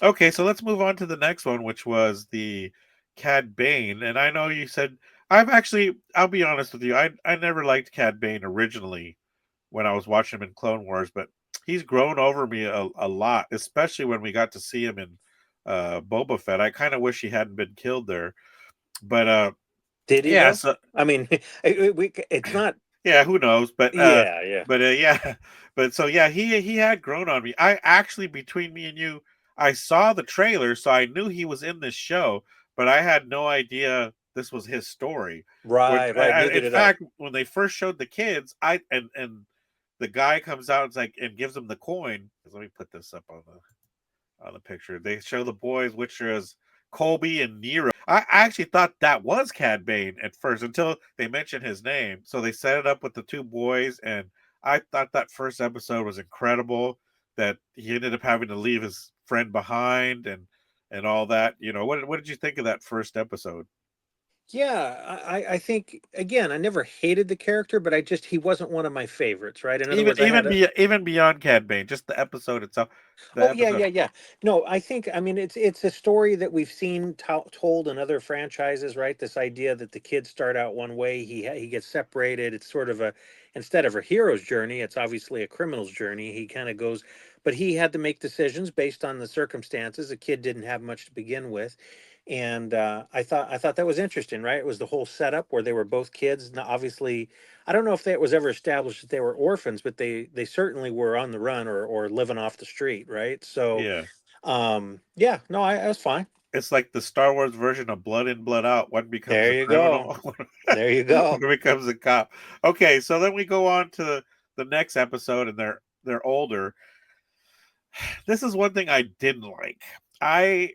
Okay, so let's move on to the next one, which was the Cad Bane. And I know you said I'll be honest with you, I never liked Cad Bane originally when I was watching him in Clone Wars, but he's grown over me a lot, especially when we got to see him in Boba Fett. I kind of wish he hadn't been killed there, but Did he yeah, though? so I mean, it's not. yeah, who knows? Yeah, yeah. Yeah, but so yeah, he had grown on me. I actually, between me and you, I saw the trailer, so I knew he was in this show, but I had no idea this was his story. When Right, right. Neither in did I. fact, when they first showed the kids, I and the guy comes out and like and gives them the coin. Let me put this up on the picture. They show the boys, which is Colby and Nero. I actually thought that was Cad Bane at first until they mentioned his name. So they set it up with the two boys, and I thought that first episode was incredible. That he ended up having to leave his friend behind and all that. You know, what did you think of that first episode? Yeah, I think again, I never hated the character, but he wasn't one of my favorites, right? In other Even words, I had a. even beyond Cad Bane, just the episode itself, the Oh yeah, episode. yeah, yeah. No, I think I mean it's a story that we've seen told in other franchises, right? This idea that the kids start out one way, he gets separated. It's sort of a instead of a hero's journey, it's obviously a criminal's journey. He kind of goes, but he had to make decisions based on the circumstances. The kid didn't have much to begin with, and I thought that was interesting, right? It was the whole setup where they were both kids. Now, obviously, I don't know if that was ever established that they were orphans, but they certainly were on the run or living off the street, right? So, Yeah, yeah, no, I was fine. it's like the Star Wars version of Blood In, Blood Out. One becomes There a you go. criminal, There you one go. becomes a cop. Okay, so then we go on to the next episode, and they're older. This is one thing I didn't like. I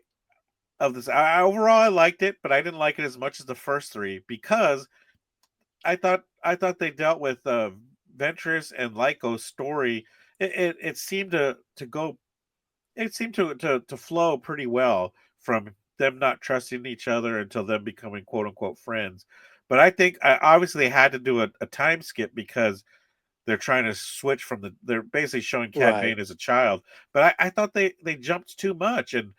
of this. Overall, I liked it, but I didn't like it as much as the first three because I thought they dealt with Ventress and Lyco's story. It seemed to go. It seemed to flow pretty well from them not trusting each other until them becoming quote unquote friends. But I think I obviously had to do a time skip because they're trying to switch from they're basically showing Cad Right. Bane as a child. But I thought they jumped too much and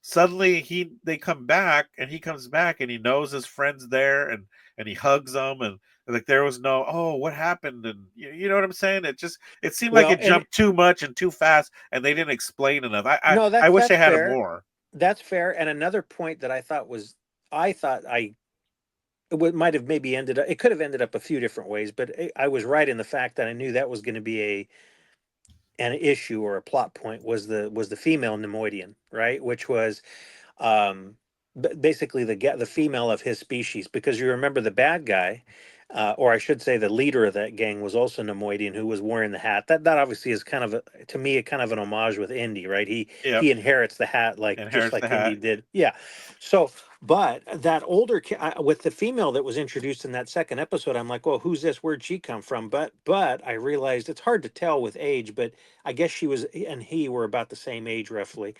suddenly they come back and he comes back and he knows his friends there and he hugs them and like there was no what happened and you know what I'm saying it seemed like Well, it and jumped too much and too fast and they didn't explain enough no, I wish that's they had fair. more. That's fair. And another point that I thought might have maybe ended up, it could have ended up a few different ways, but I was right in the fact that I knew that was going to be an issue or a plot point was the female Nemoidian, right? Which was um, basically the female of his species, because you remember the bad guy, or I should say the leader of that gang was also Nemoidian, who was wearing the hat. That obviously is kind of to me a kind of an homage with Indy, right? Yep, He inherits the hat like just inherits the like Indy hat. did. Yeah. So, but that with the female that was introduced in that second episode, I'm like, well, who's this? Where'd she come from? But I realized it's hard to tell with age, but I guess she was and he were about the same age roughly.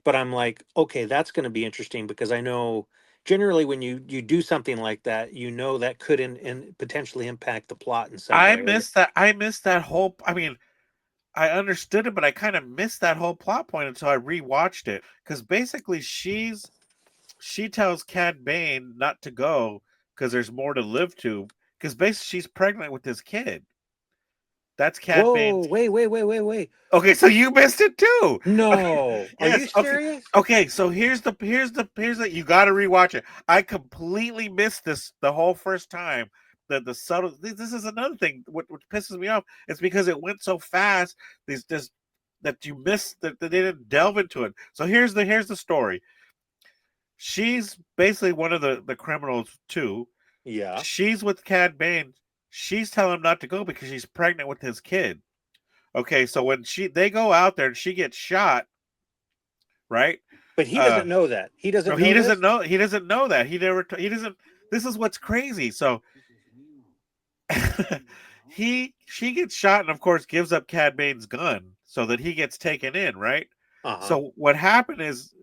But I'm like, okay, that's going to be interesting because I know generally when you do something like that, you know that could in potentially impact the plot in some way. Or I missed that whole I mean I understood it but I kind of missed that whole plot point until I rewatched it because basically she tells Cad Bane not to go because there's more to live to. Because basically, she's pregnant with this kid. That's Cad whoa, Bane's. wait. Okay, so you missed it too. No, are you Yes. Okay. serious? Okay. So here's the. You got to rewatch it. I completely missed this the whole first time. The subtle. This is another thing. What pisses me off is because it went so fast. These just that you missed that they didn't delve into it. So here's the story. She's basically one of the criminals too. Yeah, She's with Cad Bane. She's telling him not to go because she's pregnant with his kid. Okay, so when they go out there and she gets shot, right? but he Uh doesn't know that. He no, doesn't know this. he doesn't know that. He doesn't this is what's crazy. So he she gets shot and of course gives up Cad Bane's gun so that he gets taken in, right? Uh huh. So what happened is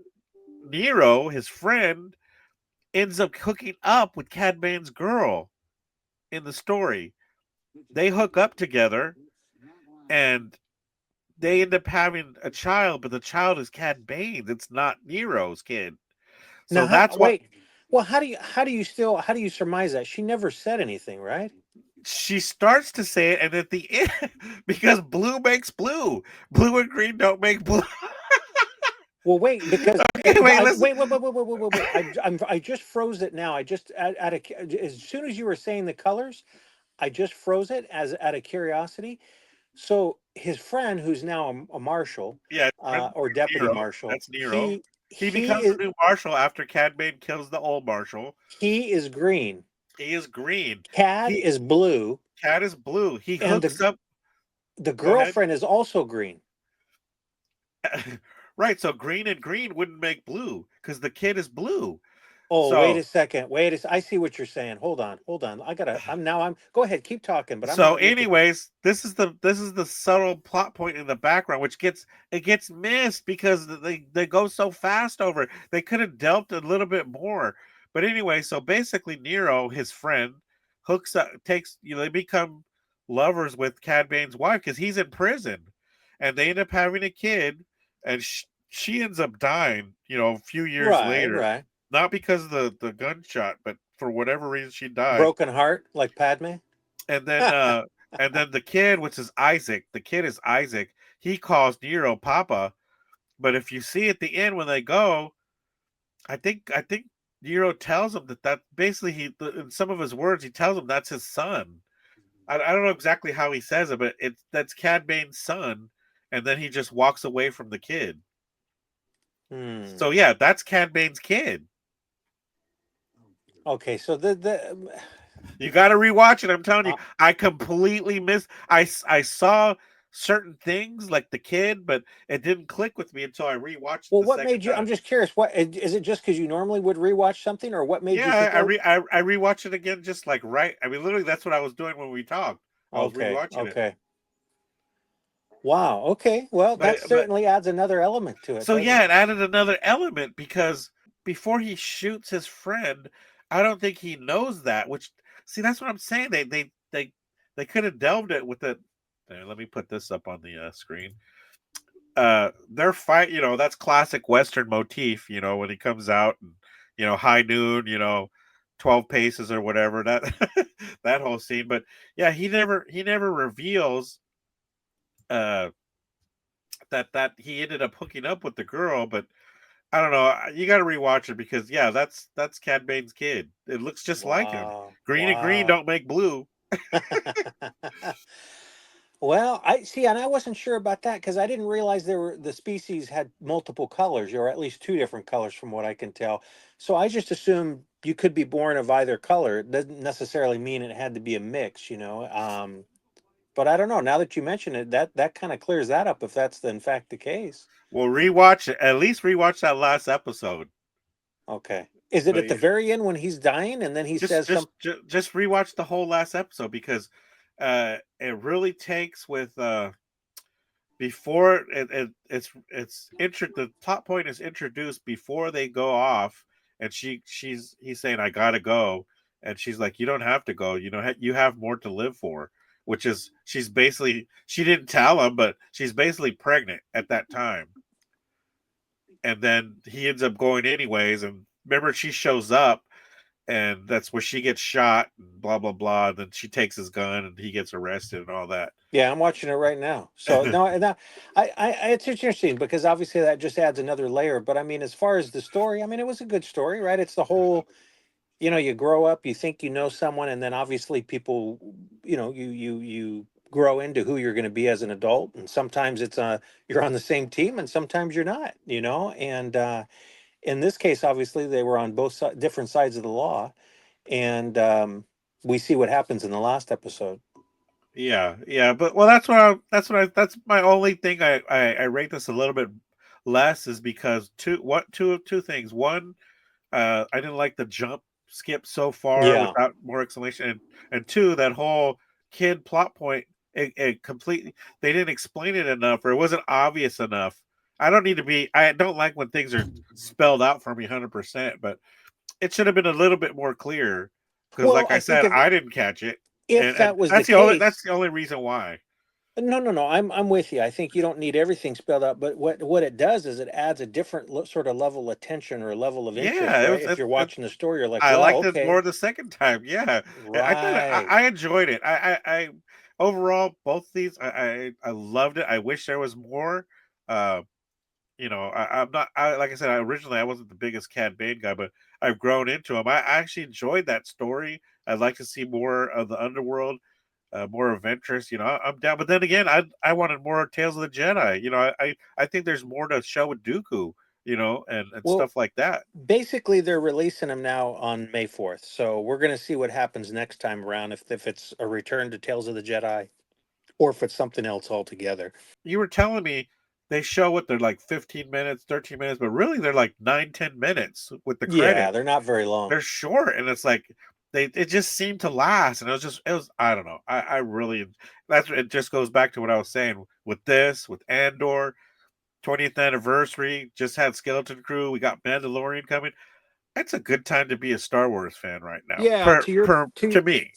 Nero, his friend, ends up hooking up with Cad Bane's girl in the story. They hook up together and they end up having a child, but the child is Cad Bane. It's not Nero's kid. Now, So that's what wait. Well, how do you surmise that? She never said anything, right? she starts to say it, and at the end, because blue makes blue, blue and green don't make blue. Well, wait, because Okay, wait, listen. wait. I just froze it now. I just as soon as you were saying the colors, I just froze it as out of curiosity. So his friend, who's now a marshal, Yeah, friend or deputy Nero. marshal, That's Nero. He he becomes is the new marshal after Cad Bane kills the old marshal. he is green. He is green. Cad He is blue, Cad is blue. He and hooks up. the Go ahead. girlfriend is also green. Right, so green and green wouldn't make blue because the kid is blue. Oh, wait So a second. I see what you're saying. Hold on. I'm. Go ahead, keep talking, but I'm so not with it. anyways, this is the subtle plot point in the background, which gets missed because they go so fast over it. They could have delved a little bit more. But anyway, so basically Nero, his friend, hooks up takes they become lovers with Cad Bane's wife because he's in prison, and they end up having a kid, and she ends up dying, a few years Right, later. right. Not because of the gunshot, but for whatever reason she died. Broken heart, like Padme. And then the kid, which is Isaac, the kid is Isaac. He calls Nero Papa. But if you see at the end when they go, I think Nero tells him that basically in some of his words he tells him that's his son. I don't know exactly how he says it, but that's Cad Bane's son, and then he just walks away from the kid. Hmm. So yeah, that's Cad Bane's kid. Okay, so the You got to rewatch it. I'm telling you, uh, I completely missed. I saw certain things like the kid, but it didn't click with me until I rewatched it well, the what second made you? I'm time. just curious. What is it? Just because you normally would rewatch something, or what made Yeah, you think, oh, I rewatched it again, just like right. I mean, literally, that's what I was doing when we talked. I was okay, rewatching it, okay, wow, okay. Well, but that certainly adds another element to it, so doesn't yeah, it? it added another element because before he shoots his friend, I don't think he knows that. Which see, that's what I'm saying. They could have delved it with it. There, let me put this up on the screen. Their fight, that's classic Western motif. When he comes out and high noon, 12 paces or whatever that that whole scene. But yeah, he never reveals uh that he ended up hooking up with the girl, but I don't know. You got to rewatch it because yeah, that's Cad Bane's kid. It looks just like him. Wow, Green and green wow. don't make blue. Well, I see, and I wasn't sure about that because I didn't realize the species had multiple colors, or at least two different colors, from what I can tell. So I just assumed you could be born of either color. It doesn't necessarily mean it had to be a mix. But I don't know. Now that you mention it, that kind of clears that up if that's in fact the case. Well, rewatch it. At least rewatch that last episode. Okay. Is it But at the yeah, very end when he's dying and then he just says just some? just rewatch the whole last episode because it really takes with before the plot point is introduced before they go off, and he's saying I gotta go, and she's like you don't have to go, you have more to live for, which is she didn't tell him, but she's basically pregnant at that time, and then he ends up going anyways, and remember she shows up, and that's where she gets shot and blah blah blah, and then she takes his gun and he gets arrested and all that. Yeah, I'm watching it right now. So no, no, it's interesting because obviously that just adds another layer. But I mean, as far as the story, I mean, it was a good story, right? It's the whole, you grow up, you think you know someone, and then obviously people, you grow into who you're going to be as an adult, and sometimes you're on the same team, and sometimes you're not. And in this case, obviously they were on both different sides of the law, and we see what happens in the last episode. Yeah, but well, that's my only thing. I rate this a little bit less is because two things. One, I didn't like the jump skip so far Yeah. without more explanation, and two, that whole kid plot point. It completely they didn't explain it enough, or it wasn't obvious enough. I don't like when things are spelled out for me 100%, but it should have been a little bit more clear because, Well, like I I think said, I didn't catch it, if and that was the that's the only case, reason why. No. I'm with you. I think you don't need everything spelled out, but what it does is it adds a different sort of level of tension or level of interest, Yeah, right? If you're watching the story, you're like, I well, liked it okay, more the second time. Yeah, I thought right. I enjoyed it. I overall both these I loved it. I wish there was more. Uh, I'm not. Like I said, originally I wasn't the biggest Cad Bane guy, but I've grown into him. I actually enjoyed that story. I'd like to see more of the Underworld, more adventurous. I'm down. But then again, I wanted more Tales of the Jedi. I think there's more to show with Dooku. And Well, stuff like that. basically, they're releasing them now on May 4th, so we're going to see what happens next time around. If it's a return to Tales of the Jedi, or if it's something else altogether. You were telling me they show what they're like 15 minutes, 13 minutes, but really they're like 9, 10 minutes with the Yeah, credits. they're not very long. They're short, and it's like it just seemed to last, and it was I don't know. I really it just goes back to what I was saying with Andor 20th anniversary, just had Skeleton Crew, we got Mandalorian coming. It's a good time to be a Star Wars fan right now. Yeah, Per to to me.